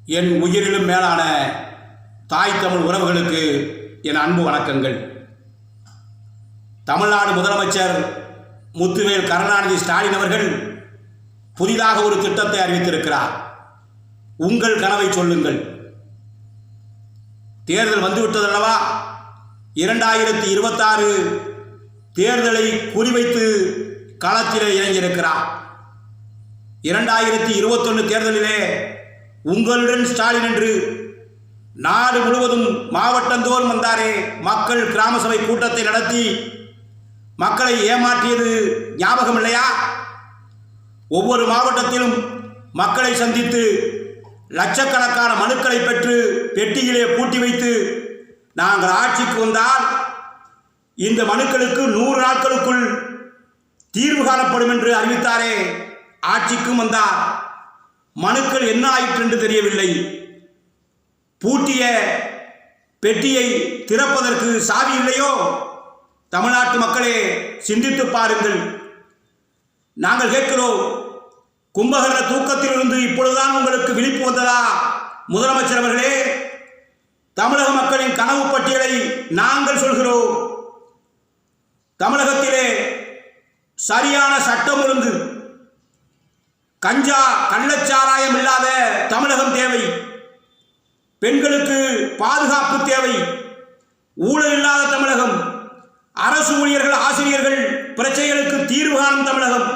என் உயிரிலும் மேலான தாய் தமிழ் உறவுகளுக்கு என் அன்பு வணக்கங்கள். தமிழ்நாடு முதலமைச்சர் முத்துவேல் கருணாநிதி ஸ்டாலின் அவர்கள் புதிதாக ஒரு திட்டத்தை அறிவித்திருக்கிறார். உங்கள் கனவை சொல்லுங்கள். தேர்தல் வந்துவிட்டதல்லவா? 2026 தேர்தலை குறிவைத்து களத்திலே இறங்கியிருக்கிறார். 2021 தேர்தலிலே உங்களுடன் ஸ்டாலின் என்று நாடு முழுவதும் மாவட்டந்தோறும் வந்தாரே, மக்கள் கிராம சபை கூட்டத்தை நடத்தி மக்களை ஏமாற்றியது ஞாபகம் இல்லையா? ஒவ்வொரு மாவட்டத்திலும் மக்களை சந்தித்து லட்சக்கணக்கான மனுக்களை பெற்று பெட்டியிலே பூட்டி வைத்து நாங்கள் ஆட்சிக்கு வந்தால் இந்த மனுக்களுக்கு 100 நாட்களுக்குள் தீர்வு காணப்படும் என்று அறிவித்தாரே. ஆட்சிக்கும் வந்தார். மனுக்கள் என்ன ஆயிற்று என்று தெரியவில்லை. பூட்டிய பெட்டியை திறப்பதற்கு சாவி இல்லையோ? தமிழ்நாட்டு மக்களே, சிந்தித்து பாருங்கள். நாங்கள் கேட்கிறோம், கும்பகர்ண தூக்கத்திலிருந்து இப்பொழுதுதான் உங்களுக்கு விழிப்பு வந்ததா? முதலமைச்சர் அவர்களே, தமிழக மக்களின் கனவு பட்டியலை நாங்கள் சொல்கிறோம். தமிழகத்திலே சரியான சட்டம் ஒழுங்கு, கஞ்சா கள்ளச்சாராயம் இல்லாத தமிழகம் தேவை. பெண்களுக்கு பாதுகாப்பு தேவை. ஊழல் இல்லாத தமிழகம். அரசு ஊழியர்கள், ஆசிரியர்கள் பிரச்சனைகளுக்கு தீர்வு காணும் தமிழகம்.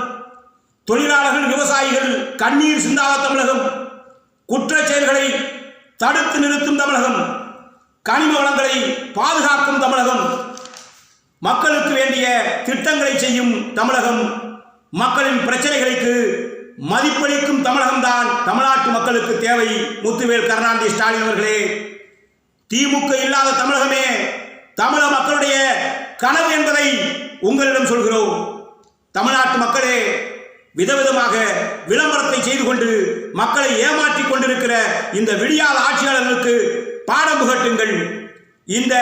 தொழிலாளர்கள், விவசாயிகள் கண்ணீர் சிந்தாத தமிழகம். குற்றச் செயல்களை தடுத்து நிறுத்தும் தமிழகம். கனிம வளங்களை பாதுகாக்கும் தமிழகம். மக்களுக்கு வேண்டிய திட்டங்களை செய்யும் தமிழகம். மக்களின் பிரச்சனைகளுக்கு மதிப்பளிக்கும் தமிழகம்தான் தமிழ்நாட்டு மக்களுக்கு தேவை. முத்துவேல் கருணாநிதி ஸ்டாலின் அவர்களே, திமுக இல்லாத தமிழகமே தமிழக மக்களுடைய கனவு என்பதை உங்களிடம் சொல்கிறோம். தமிழ்நாட்டு மக்களே, விதவிதமாக விளம்பரத்தை செய்து கொண்டு மக்களை ஏமாற்றிக் கொண்டிருக்கிற இந்த விடியாத ஆட்சியாளர்களுக்கு பாடம் புகட்டுங்கள். இந்த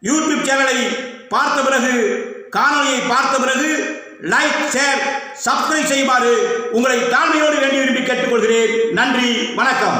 யூடியூப் சேனலை பார்த்த பிறகு, காணொலியை பார்த்த பிறகு லைக், ஷேர், சப்ஸ்கிரைப் செய்யுமாறு உங்களை தாழ்மையோடு வேண்டி விரும்பி கேட்டுக்கொள்கிறேன். நன்றி, வணக்கம்.